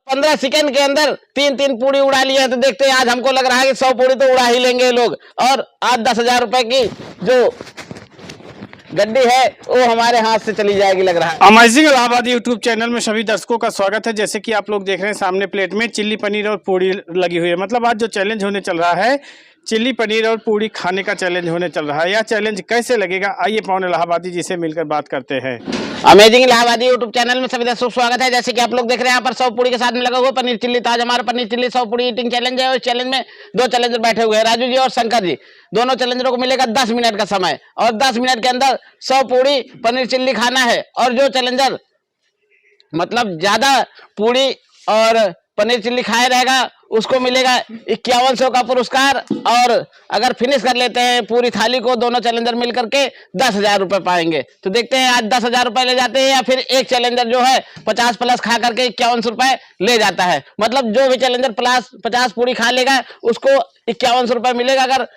15 second के अंदर 3-3 पूड़ी उड़ा लिए हैं। तो देखते हैं आज, हमको लग रहा है कि 100 पूड़ी तो उड़ा ही लेंगे लोग। और आज 10,000 रुपए की जो गड्डी है वो हमारे हाथ से चली जाएगी लग रहा है। अमेजिंग इलाहाबाद यूट्यूब चैनल में सभी दर्शकों का स्वागत है। जैसे कि आप लोग देख रहे हैं सामने प्लेट में चिल्ली पनीर और पूड़ी लगी हुई है। मतलब आज जो चैलेंज होने चल रहा है, चिल्ली पनीर और पूड़ी खाने का चैलेंज होने चल रहा है। यह चैलेंज कैसे लगेगा, आइए पवन इलाहाबादी जी से मिलकर बात करते हैं। अमेजिंग इलाहाबादी यूट्यूब चैनल में सभी दर्शकों का स्वागत है। जैसे कि आप लोग देख रहे हैं यहाँ पर 100 पूड़ी के साथ में लगा हुआ पनीर चिल्ली। तो आज हमारा पनीर चिल्ली 100 पूड़ी ईटिंग चैलेंज है। और इस चैलेंज में 2 चैलेंजर बैठे हुए हैं, राजू जी और शंकर जी। दोनों चैलेंजरों को मिलेगा 10 मिनट का समय और 10 मिनट के अंदर 100 पूड़ी पनीर चिल्ली खाना है। और जो चैलेंजर मतलब ज्यादा पूड़ी और पनीर चिल्ली खाए रहेगा उसको मिलेगा 5100 का पुरस्कार। और अगर फिनिश कर लेते हैं पूरी थाली को दोनों चैलेंजर मिलकर के 10,000 रुपए पाएंगे। तो देखते हैं आज 10,000 रुपए ले जाते हैं या फिर एक चैलेंजर जो है 50 प्लस खा करके 5100 रुपए ले जाता है। मतलब जो भी चैलेंजर प्लस 50 पूरी खा लेगा उसको 5100 रुपए मिलेगा। अगर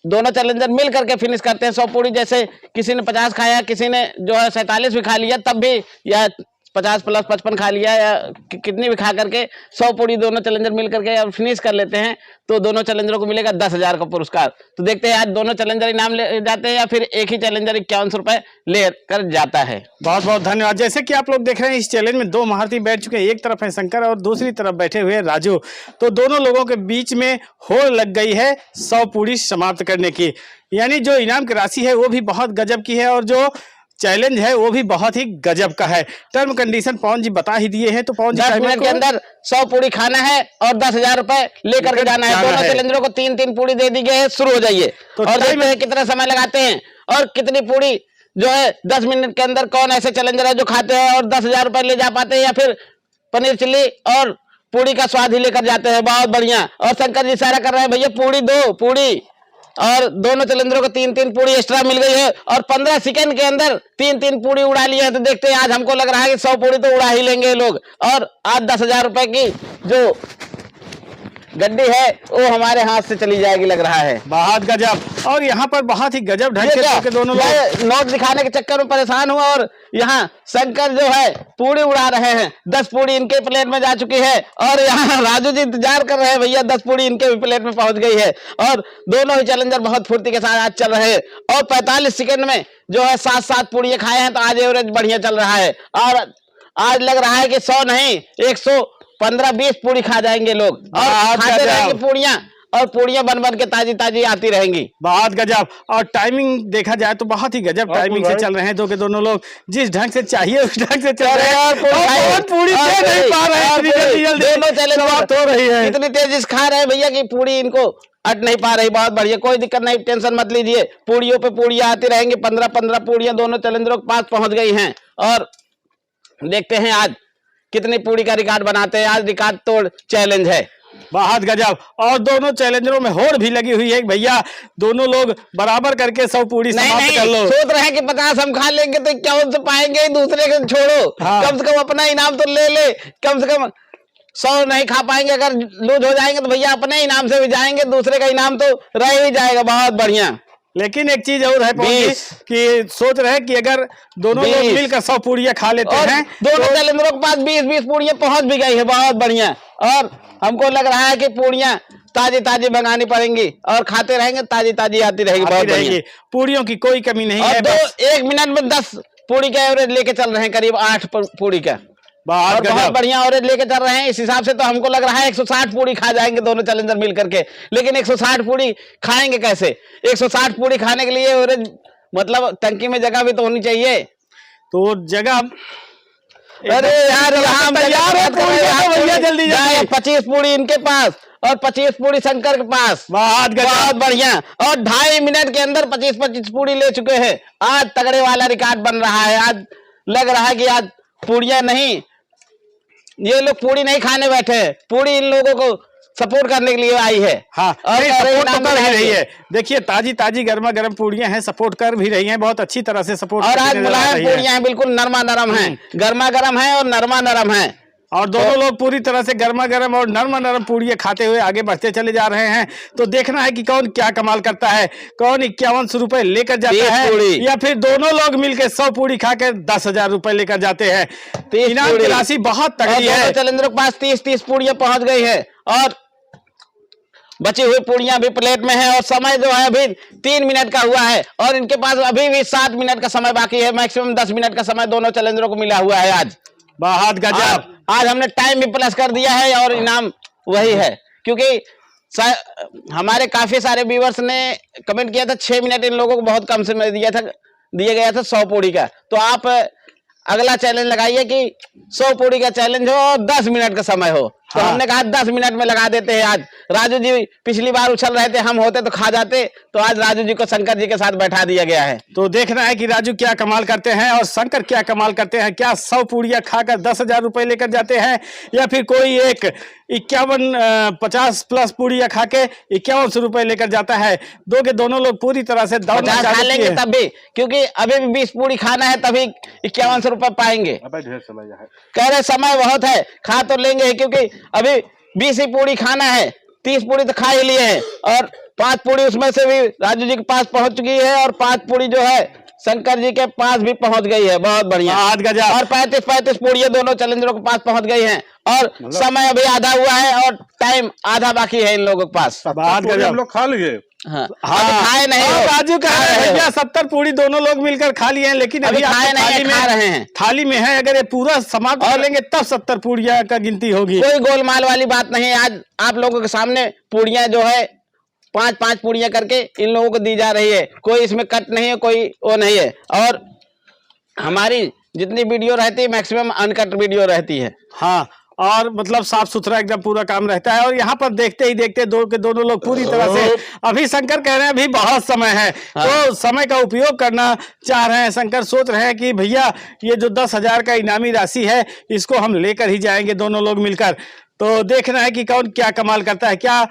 दोनों चैलेंजर मिल करके फिनिश करते हैं 100 पूड़ी, जैसे किसी ने 50 खाया, किसी ने जो है 47 भी खा लिया, तब भी या 50 प्लस 55 खा लिया या कितनी भी खा करके 100 पूड़ी दोनों चैलेंजर मिल करके और फिनिश कर लेते हैं तो दोनों चैलेंजरों को मिलेगा 10,000 का पुरस्कार। तो देखते हैं आज दोनों चैलेंजर इनाम ले जाते हैं या फिर एक ही चैलेंजर 5100 रुपए लेकर जाता है। बहुत बहुत धन्यवाद। जैसे कि आप लोग देख रहे हैं इस चैलेंज में 2 महारथी बैठ चुके हैं। एक तरफ है शंकर और दूसरी तरफ बैठे हुए हैं राजू। तो दोनों लोगों के बीच में होड़ लग गई है 100 पूड़ी समाप्त करने की। यानी जो इनाम की राशि है वो भी बहुत गजब की है और जो चैलेंज है वो भी बहुत ही गजब का है। टर्म कंडीशन पवन जी बता ही दिए हैं। तो पवन जी 10 मिनट के अंदर 100 पूड़ी खाना है और 10,000 रुपए लेकर के जाना है। दोनों चैलेंजरों को 3-3 पूड़ी दे दी गई है। शुरू हो जाइए तो और देखते हैं कितना समय लगाते हैं और कितनी पूड़ी जो है 10 मिनट के अंदर कौन ऐसे चैलेंजर है जो खाते हैं और 10,000 रुपए ले जा पाते हैं या फिर पनीर चिल्ली और पूड़ी का स्वाद ही लेकर जाते हैं। बहुत बढ़िया। और शंकर जी इशारा कर रहे हैं भैया पूड़ी दो पूड़ी। और दोनों चैलेंजरों को 3-3 पूड़ी एक्स्ट्रा मिल गई है और 15 सेकंड के अंदर 3-3 पूड़ी उड़ा लिए हैं। तो देखते हैं आज, हमको लग रहा है कि 100 पूड़ी तो उड़ा ही लेंगे लोग। और आज 10,000 रुपए की जो गड्डी है वो हमारे हाथ से चली जाएगी लग रहा है। बहुत गजब। और यहाँ पर बहुत ही गजब ढंग से दोनों लोग नोट दिखाने के चक्कर में परेशान हुआ और यहाँ शंकर जो है पूड़ी उड़ा रहे हैं। 10 पूड़ी इनके प्लेट में जा चुकी है और यहाँ राजू जी इंतजार कर रहे हैं भैया 10 पूड़ी इनके भी प्लेट में पहुंच गई है। और दोनों ही चैलेंजर बहुत फुर्ती के साथ आज चल रहे हैं और 45 सेकंड में जो है 7-7 पूड़ियां खाए हैं। तो आज एवरेज बढ़िया चल रहा है और आज लग रहा है कि 100 नहीं 115-20 पूड़ी खा जाएंगे लोग और खाते रहेंगे पूड़ियां और पूड़ियां बन बन के ताजी ताजी आती रहेंगी। बहुत गजब। और टाइमिंग देखा जाए तो बहुत ही गजब टाइमिंग से चल रहे हैं के दोनों लोग। जिस ढंग से चाहिए उस ढंग से चल रहे हैं और पूड़ी दे नहीं पा रहे हैं। दोनों चैलेंज हो रही है, इतनी तेजी से खा रहे हैं भैया की पूड़ी इनको अट नहीं पा रही। बहुत बढ़िया, कोई दिक्कत नहीं, टेंशन मत लीजिए। पूड़ियों पे पूड़ियां आती रहेंगी। 15-15 पूड़ियां दोनों चैलेंजरों के पास पहुंच गई हैं और देखते हैं आज कितनी पूड़ी का रिकॉर्ड बनाते हैं। आज रिकॉर्ड तोड़ चैलेंज है। बहुत गजब। और दोनों चैलेंजरों में होड़ भी लगी हुई है भैया दोनों लोग बराबर करके 100 पूड़ी समाप्त कर लो। सोच रहे हैं कि 50 हम खा लेंगे तो 51 से पाएंगे, दूसरे को छोड़ो। हाँ। कम से कम अपना इनाम तो ले ले। कम से कम 100 नहीं खा पाएंगे, अगर लूज हो जाएंगे तो भैया अपने इनाम से भी जाएंगे, दूसरे का इनाम तो रह ही जाएगा। बहुत बढ़िया। लेकिन एक चीज और है कि सोच रहे हैं कि अगर दोनों लोग मिलकर 100 पूड़ियां खा लेते हैं दोनों चैलेंजरों के पास 20-20 पूड़ियां पहुंच भी गई है। बहुत बढ़िया। और हमको लग रहा है कि पूड़ियां ताजी ताजी मंगानी पड़ेंगी और खाते रहेंगे, ताजी ताजी आती रहेगी। बहुत बढ़िया। पूड़ियों की कोई कमी नहीं है। 1 मिनट में 10 पूड़ी का एवरेज लेके चल रहे हैं, करीब 8 पूड़ी का। बहुत बढ़िया एवरेज लेके चल रहे हैं। इस हिसाब से तो हमको लग रहा है 160 पूड़ी खा जाएंगे दोनों चैलेंजर मिल करके। लेकिन 160 पूड़ी खाएंगे कैसे? 160 पूड़ी खाने के लिए एवरेज मतलब टंकी में जगह भी तो होनी चाहिए। तो जगह अरे यार तैयार है भैया, जल्दी जाए। 25 पूड़ी इनके पास और 25 पूड़ी शंकर के पास। बहुत बढ़िया। और 2.5 मिनट के अंदर 25-25 पूड़ी ले चुके हैं। आज तगड़े वाला रिकॉर्ड बन रहा है। आज लग रहा है कि आज पूड़ियां नहीं, ये लोग पूड़ी नहीं खाने बैठे हैं, पूड़ी इन लोगों को सपोर्ट करने के लिए आई है। हाँ, और सपोर्ट तो कर रही है। देखिए ताजी ताजी गर्मा गर्म पूड़ियां हैं, सपोर्ट कर भी रही हैं, बहुत अच्छी तरह से सपोर्ट। और आज मुलायम पूड़ियां हैं, बिल्कुल नरमा नरम हैं, गर्मा गर्म है और नरमा नरम है। और दोनों लोग पूरी तरह से गर्मा गर्म और नरम नरम पूड़ियाँ खाते हुए आगे बढ़ते चले जा रहे हैं। तो देखना है कि कौन क्या कमाल करता है, कौन 51 रुपए लेकर जाता है या फिर दोनों लोग मिलकर 100 पूड़ी खाकर 10,000 रुपए लेकर जाते हैं। तो इनाम की राशि बहुत तगड़ी है। चैलेंजरों के पास 30 पूड़ियाँ पहुंच गई है और बची हुई पूड़ियां भी प्लेट में है और समय जो है अभी 3 मिनट का हुआ है और इनके पास अभी भी 7 मिनट का समय बाकी है। मैक्सिमम 10 मिनट का समय दोनों चैलेंजरों को मिला हुआ है। आज बहुत गजब, आज हमने टाइम भी प्लस कर दिया है और इनाम वही है, क्योंकि हमारे काफी सारे व्यूअर्स ने कमेंट किया था 6 मिनट इन लोगों को बहुत कम समय दिया गया था 100 पूड़ी का। तो आप अगला चैलेंज लगाइए कि 100 पूड़ी का चैलेंज हो और 10 मिनट का समय हो। तो हमने कहा 10 मिनट में लगा देते हैं। आज राजू जी पिछली बार उछल रहे थे, हम होते तो खा जाते, तो आज राजू जी को शंकर जी के साथ बैठा दिया गया है। तो देखना है कि राजू क्या कमाल करते हैं और शंकर क्या कमाल करते हैं। क्या 100 पूड़ियाँ खाकर 10,000 रुपए लेकर जाते हैं या फिर कोई एक 50 प्लस पूड़ियाँ खा के 51 रुपए लेकर जाता है। दोनों लोग पूरी तरह से खा लेंगे तब भी, क्योंकि अभी भी 20 पूड़ी खाना है तभी 51 रुपए पाएंगे। ढेर समय है, कह रहे समय बहुत है, खा तो लेंगे क्योंकि अभी 20 ही पूड़ी खाना है। 30 पूड़ी तो खा ही लिए हैं और 5 पूड़ी उसमें से भी राजू जी के पास पहुंच चुकी है और 5 पूड़ी जो है शंकर जी के पास भी पहुंच गई है। बहुत बढ़िया। और 35 पूड़ियां दोनों चैलेंजरों के पास पहुंच गई हैं और समय अभी आधा हुआ है और टाइम आधा बाकी है इन लोगों के पास। हम लोग खा लिए। हाँ, खाए नहीं हो। राजू कह रहे हैं भैया 70 पूड़ी दोनों लोग मिलकर खा लिए हैं, लेकिन अभी खाए नहीं, खा रहे हैं। थाली में है, अगर ये पूरा समाप्त कर लेंगे तब 70 पूड़ियाँ का गिनती होगी। कोई गोलमाल वाली बात नहीं है। आज आप लोगों के सामने पूड़ियाँ जो है 5-5 पूड़ियाँ करके इन लोगों को दी जा रही है। कोई इसमें कट नहीं है, कोई वो नहीं है। और हमारी जितनी वीडियो रहती है मैक्सिमम अनकट वीडियो रहती है। हाँ, और मतलब साफ सुथरा एकदम पूरा काम रहता है। और यहाँ पर देखते ही देखते दोनों लोग पूरी तरह से, अभी शंकर कह रहे हैं अभी बहुत समय है। तो समय का उपयोग करना चाह रहे हैं। शंकर सोच रहे हैं कि भैया ये जो 10,000 का इनामी राशि है इसको हम लेकर ही जाएंगे दोनों लोग मिलकर। तो देखना है कि कौन क्या कमाल करता है। क्या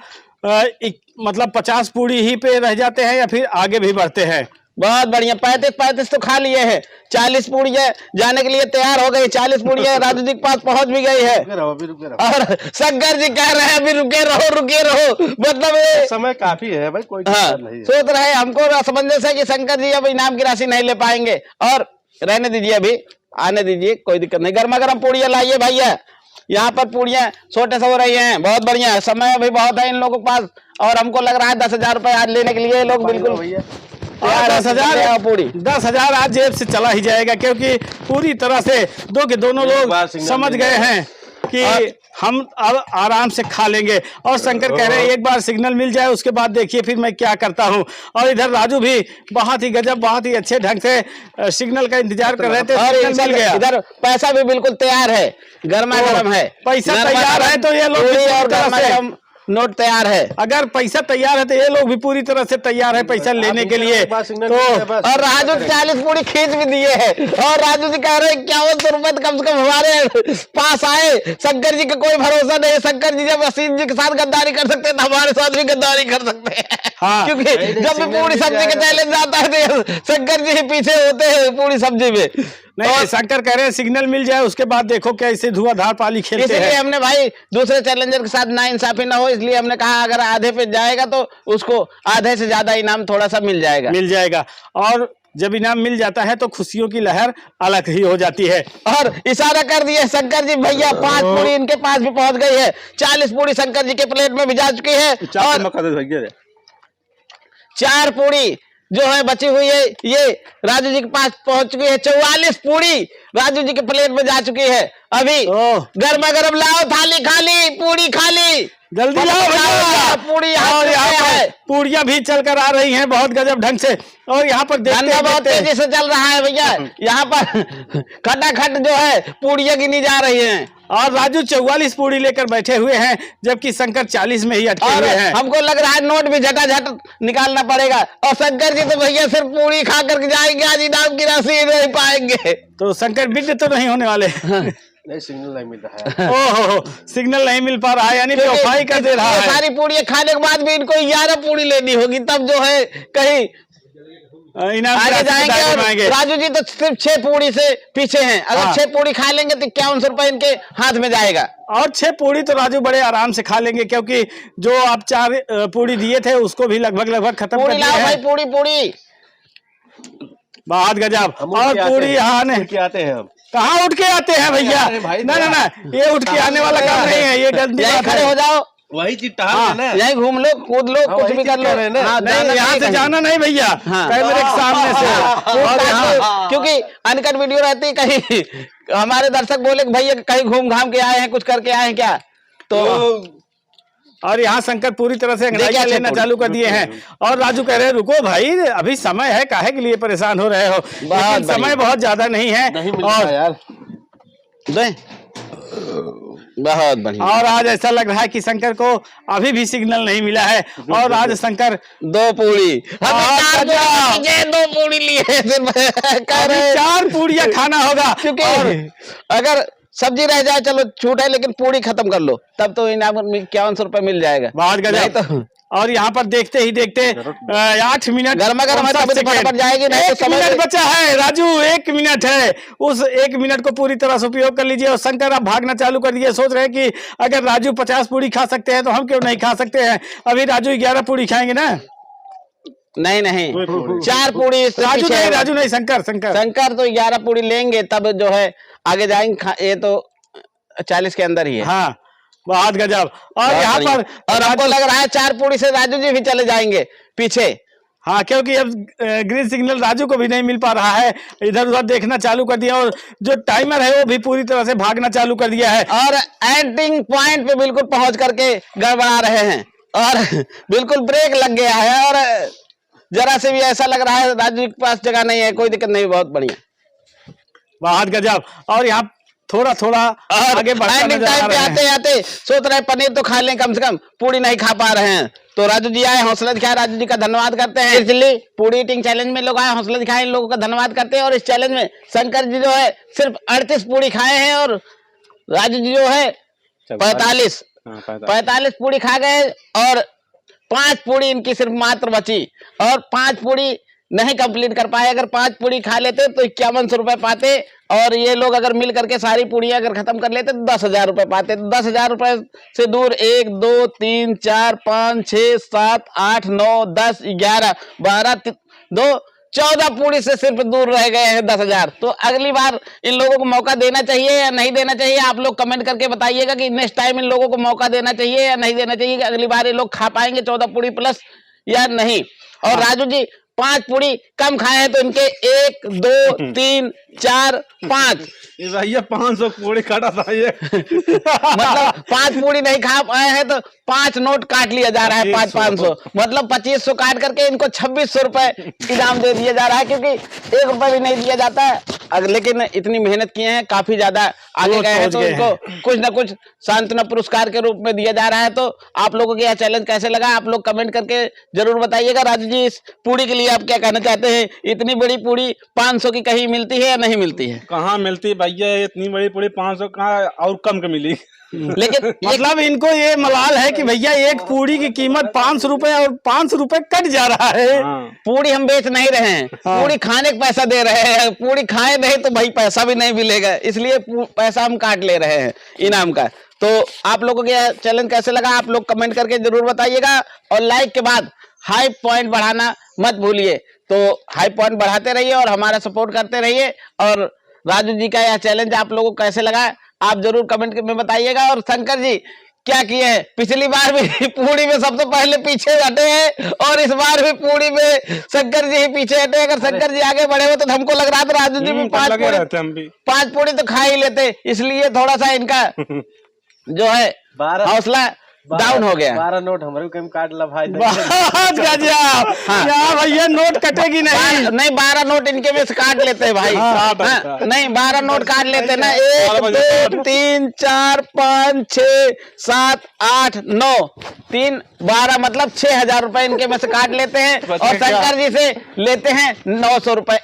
मतलब 50 पूड़ी ही पे रह जाते हैं या फिर आगे भी बढ़ते हैं। बहुत बढ़िया। 35 तो खा लिए हैं। 40 पूड़ियाँ जाने के लिए तैयार हो गई। 40 पूड़ियाँ राजू जी के पास पहुंच भी गई है और शंकर जी कह रहे हैं अभी रुके रहो। मतलब समय काफी है भाई, कोई नहीं है। सोच रहे हैं, हमको असमंजस है कि शंकर जी अब इनाम की राशि नहीं ले पाएंगे और रहने दीजिए, अभी आने दीजिए, कोई दिक्कत नहीं। गर्मा गर्म पूड़ियाँ लाइए भैया। यहाँ पर पूड़ियाँ छोटे से हो रही हैं। बहुत बढ़िया। समय अभी बहुत है इन लोगों के पास और हमको लग रहा है 10,000 रुपए आज लेने के लिए लोग बिल्कुल 10,000 आज जेब से चला ही जाएगा, क्योंकि पूरी तरह से दोनों लोग समझ गए हैं कि हम अब आराम से खा लेंगे। और शंकर कह रहे हैं एक बार सिग्नल मिल जाए उसके बाद देखिए फिर मैं क्या करता हूं। और इधर राजू भी बहुत ही गजब, बहुत ही अच्छे ढंग से सिग्नल का इंतजार कर रहे थे और मिल गया। इधर पैसा भी बिल्कुल तैयार है, गर्मा गर्म है। पैसा तैयार है तो ये लोग नोट तैयार है। अगर पैसा तैयार है तो ये लोग भी पूरी तरह से तैयार है पैसा लेने के लिए। तो और राजू 40 पूड़ी खींच भी दिए हैं और राजू जी कह रहे हैं 51 रुपए कम से कम हमारे पास आए। शंकर जी का कोई भरोसा नहीं। शंकर जी जब असीम जी के साथ गद्दारी कर सकते हैं तो हमारे साथ भी गद्दारी कर सकते हैं। हाँ, क्योंकि जब भी पूरी सब्जी का चैलेंज आता है तो शंकर जी पीछे होते हैं पूरी सब्जी में। नहीं, शंकर कह रहे हैं सिग्नल मिल जाए उसके बाद देखो कैसे धुआंधार पाली खेलते हैं। इसलिए हमने भाई दूसरे चैलेंजर के साथ नाइंसाफी ना हो, इसलिए हमने कहा अगर आधे पे जाएगा तो उसको आधे से ज्यादा इनाम थोड़ा सा मिल जाएगा। और जब इनाम मिल जाता है तो खुशियों की लहर अलग ही हो जाती है। और इशारा कर दिए शंकर जी भैया 5 पूड़ी इनके पास भी पहुंच गई है। 40 पूड़ी शंकर जी के प्लेट में भी जा चुकी है और 4 पूड़ी जो है बची हुई है ये राजू जी के पास पहुंच चुकी है। 44 पूड़ी राजू जी के प्लेट में जा चुकी है। अभी गर्मा गर्म लाओ, थाली खाली, पूड़ी खाली, जल्दी लाओ भैया पूड़ी। और यहाँ पर पूड़ियाँ भी चलकर आ रही हैं बहुत गजब ढंग से। और यहाँ पर बहुत तेजी से चल रहा है भैया। यहाँ पर खटाखट जो है पूड़ियाँ गिनी जा रही हैं और राजू 44 पूड़ी लेकर बैठे हुए हैं, जबकि शंकर 40 में ही अटके हुए हैं। हमको लग रहा है नोट भी झटाझट निकालना पड़ेगा। और शंकर जी तो भैया सिर्फ पूड़ी खा कर जाएंगे, आज इनाम की राशि नहीं पाएंगे। तो शंकर बिड तो नहीं होने वाले। नहीं, सिग्नल नहीं मिल रहा है। ओहो, सिग्नल नहीं मिल पा रहा है, यानी बेवफाई कर दे रहा है। सारी पूड़ियाँ खाने के बाद भी इनको 11 पूड़ी लेनी होगी, तब जो है कहीं इनाम की आगे राशि के जाएंगे दायरे और में आएंगे। राजू जी तो सिर्फ 6 पूड़ी से पीछे हैं। अगर हाँ। 6 पूड़ी खा लेंगे तो 51 रुपए इनके हाथ में जाएगा। और 6 पूड़ी तो राजू बड़े आराम से खा लेंगे, क्योंकि जो आप 4 पूड़ी दिए थे उसको भी लगभग खत्म कर पूड़ी दिए लाओ भाई, हैं। पूड़ी। बहुत गजब। हम और पूड़ी यहाँ ने उठ के आते हैं हम। कहाँ उठ के आते हैं भैया? अरे भाई, ना, ये उठ के आने वाला काम नहीं है, ये गलती यहीं बात खड़े है। हो जाओ, वही चीज टहल है ना। यहीं घूम लो, कूद लो, हाँ, कुछ वही भी कर चीज लो। कह रहे हैं ना। हाँ, नहीं, यहाँ से कहीं। जाना नहीं भैया, हाँ। कैमरे के सामने से। और यहाँ क्योंकि अनकट वीडियो रहती है, कहीं हमारे दर्शक बोले कि भैया कहीं घूम घाम के आए हैं, कुछ करके आए हैं क्या, तो और यहाँ शंकर पूरी तरह से अंगड़ाइयाँ देखिए, लेना चालू कर दिए हैं। और राजू कह रहे हैं रुको भाई, अभी समय है, काहे के लिए परेशान हो रहे हो? लेकिन समय बहुत ज्यादा नहीं है। नहीं मिलता और यार। बहुत बढ़िया। और आज ऐसा लग रहा है कि शंकर को अभी भी सिग्नल नहीं मिला है। और आज शंकर 2 पूड़ी, हाँ, 2 पूड़ी लिए कह रहे 4 पूड़ियाँ खाना होगा, क्योंकि अगर सब्जी रह जाए चलो छूट है, लेकिन पूड़ी खत्म कर लो तब तो इनाम 51 रुपए मिल जाएगा। बहुत नहीं गजब। तो और यहाँ पर देखते ही देखते 8 मिनट गर्मा गर्म है, तभी तो फटाफट जाएगी, नहीं तो 1 समय मिनट बचा है राजू, 1 मिनट है। उस 1 मिनट को पूरी तरह से उपयोग कर लीजिए। और शंकर आप भागना चालू कर दिए, सोच रहे हैं कि अगर राजू 50 पूड़ी खा सकते हैं तो हम क्यों नहीं खा सकते हैं। अभी राजू 11 पूड़ी खाएंगे ना? नहीं 4 पूड़ी इससे राजू पीछे नहीं, है। राजू नहीं, शंकर। शंकर तो 11 पूड़ी लेंगे तब जो है आगे जाएंगे। ये तो 40 के अंदर ही है। हाँ, बहुत गजब। और बहुत यहाँ बढ़िया। पर और हमको लग रहा है 4 पूड़ी से राजू जी भी चले जाएंगे पीछे। हाँ, क्योंकि अब ग्रीन सिग्नल राजू को भी नहीं मिल पा रहा है, इधर उधर देखना चालू कर दिया। और जो टाइमर है वो भी पूरी तरह से भागना चालू कर दिया है। और एंडिंग पॉइंट पे बिल्कुल पहुंच करके गड़बड़ा रहे हैं और बिल्कुल ब्रेक लग गया है। और जरा से भी ऐसा लग रहा है राजू के पास जगह नहीं है। कोई दिक्कत नहीं, बहुत बढ़िया, बहुत गजब। और यहाँ थोड़ा आगे बढ़ता एंडिंग नजर आ टाइम पे रहे आते हैं। आते सोच रहे पनीर तो खा लें, कम से कम पूड़ी नहीं खा पा रहे हैं। तो राजू जी आए, हौसला दिखाया, राजू जी का धन्यवाद करते हैं। चिल्ली पूड़ी ईटिंग चैलेंज में लोग आए, हौसला दिखाए, इन लोगों का धन्यवाद करते हैं। और इस चैलेंज में शंकर जी जो है सिर्फ 38 पूड़ी खाए हैं और राजू जी जो है 45 पूड़ी खा गए। और 5 पूड़ी इनकी सिर्फ मात्र बची और 5 पूड़ी नहीं कंप्लीट कर पाए। अगर 5 पूड़ी खा लेते तो 5100 रुपए पाते। और ये लोग अगर मिल करके सारी पूड़ियां अगर खत्म कर लेते तो 10,000 रुपए पाते। तो 10,000 रुपए से दूर 1 2 3 4 5 6 7 8 9 10 11 12 2 14 पूड़ी से सिर्फ दूर रह गए हैं 10,000। तो अगली बार इन लोगों को मौका देना चाहिए या नहीं देना चाहिए? आप लोग कमेंट करके बताइएगा कि नेक्स्ट टाइम इन लोगों को मौका देना चाहिए या नहीं देना चाहिए, कि अगली बार ये लोग खा पाएंगे 14 पूड़ी प्लस या नहीं। और राजू जी 5 पूड़ी कम खाए हैं तो इनके 1 2 3 4 5 भैया 500 पूड़ी काटा था ये। मतलब 5 पूड़ी नहीं खा पाए हैं तो 5 नोट काट लिया जा रहा है। 500 मतलब 2500 काट करके इनको 2600 रुपए इनाम दे दिया जा रहा है, क्योंकि 1 रुपए भी नहीं दिया जाता है। लेकिन इतनी मेहनत किए हैं, काफी ज्यादा आगे गए हैं, तो इनको कुछ ना कुछ सांत्वना पुरस्कार के रूप में दिया जा रहा है। तो आप लोगों को यह चैलेंज कैसे लगा, आप लोग कमेंट करके जरूर बताइएगा। राजू जी इस पूड़ी के लिए आप क्या कहना चाहते हैं? इतनी बड़ी पूड़ी 500 की कहीं मिलती है या नहीं मिलती है? कहाँ मिलती भैया, इतनी बड़ी पूड़ी 500 कहाँ और कम के मिली। लेकिन मतलब इनको ये मलाल है कि भैया एक पूड़ी की कीमत 500 रुपए और 500 रुपए कट जा रहा है। पूड़ी हम बेच नहीं रहे हैं, पूड़ी खाने का पैसा दे रहे हैं। पूड़ी खाए नहीं तो भाई पैसा भी नहीं मिलेगा, इसलिए पैसा हम काट ले रहे हैं इनाम का। तो आप लोगों के चैलेंज कैसे लगा आप लोग कमेंट करके जरूर बताइएगा। और लाइक के बाद हाई पॉइंट बढ़ाना मत भूलिए। तो हाई पॉइंट बढ़ाते रहिए और हमारा सपोर्ट करते रहिए। और राजू जी का यह चैलेंज आप लोगों को कैसे लगा आप जरूर कमेंट में बताइएगा। और शंकर जी क्या किए हैं, पिछली बार भी पूड़ी में सबसे पहले पीछे हटे हैं और इस बार भी पूड़ी में शंकर जी ही पीछे हटे। अगर शंकर जी आगे बढ़े हो तो हमको लग रहा था राजू जी भी 5 पूड़ी तो खा ही लेते, इसलिए थोड़ा सा इनका जो है हौसला डाउन हो गया। 12 नोट हमारे को काट ला भाई। बहुत गजब। हाँ भैया नोट कटेगी नहीं। नहीं 12 नोट इनके में से काट लेते हैं भाई। नहीं 12 नोट काट लेते ना। 1 2 3 4 5 6 7 8 9 3 12 मतलब 6,000 रुपए इनके में से काट लेते हैं। और शंकर जी से लेते हैं 900 रुपए।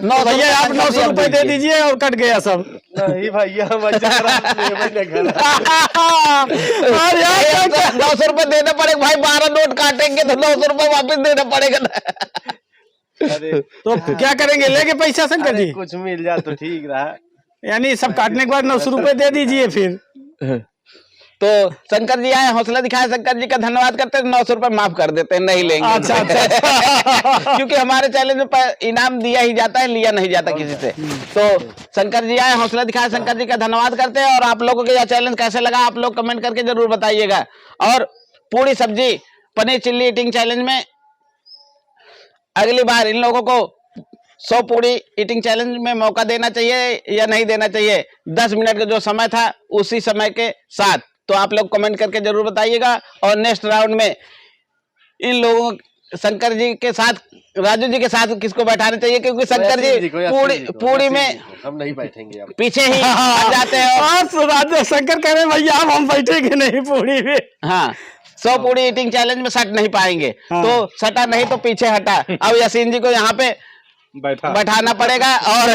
भैया आप 900 रुपए दे दीजिए और कट गया सब। नहीं भैया और यार 900 रुपए देना पड़ेगा भाई, 12 नोट काटेंगे तो 900 रुपए वापस देना पड़ेगा ना। अरे तो क्या करेंगे, लेके पैसा शंकर अरे जी? कुछ मिल जाए तो ठीक रहा। यानी सब काटने के बाद 900 रुपए दे दीजिए फिर। तो शंकर जी आए, हौसला दिखाया, शंकर जी का धन्यवाद करते हैं, 900 रुपए माफ कर देते हैं, नहीं लेंगे। अच्छा, अच्छा। क्योंकि हमारे चैलेंज में इनाम दिया ही जाता है, लिया नहीं जाता किसी से। तो शंकर जी आए, हौसला दिखाया, शंकर जी का धन्यवाद करते हैं। और आप लोगों को यह चैलेंज कैसे लगा, आप लोग कमेंट करके जरूर बताइएगा। और पूरी सब्जी पनीर चिल्ली ईटिंग चैलेंज में अगली बार इन लोगों को 100 पूड़ी ईटिंग चैलेंज में मौका देना चाहिए या नहीं देना चाहिए। 10 मिनट का जो समय था उसी समय के साथ, तो आप लोग कमेंट करके जरूर बताइएगा। और नेक्स्ट राउंड में इन लोगों, शंकर जी के साथ राजू जी के साथ किसको बैठाना चाहिए, क्योंकि शंकर जी पूड़ी में हम नहीं बैठेंगे अब। पीछे ही आ जाते हैं। और राजू शंकर कह रहे हैं भैया अब हम बैठेंगे नहीं पूड़ी में। हाँ, 100 पूड़ी ईटिंग चैलेंज में सट नहीं पाएंगे। हाँ। तो सटा नहीं तो पीछे हटा। अब यासीन जी को यहाँ पे बैठाना पड़ेगा और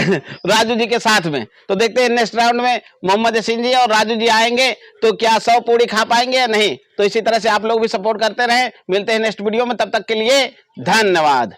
राजू जी के साथ में। तो देखते हैं नेक्स्ट राउंड में मोहम्मद यासीन जी और राजू जी आएंगे तो क्या 100 पूड़ी खा पाएंगे या नहीं। तो इसी तरह से आप लोग भी सपोर्ट करते रहें। मिलते हैं नेक्स्ट वीडियो में, तब तक के लिए धन्यवाद।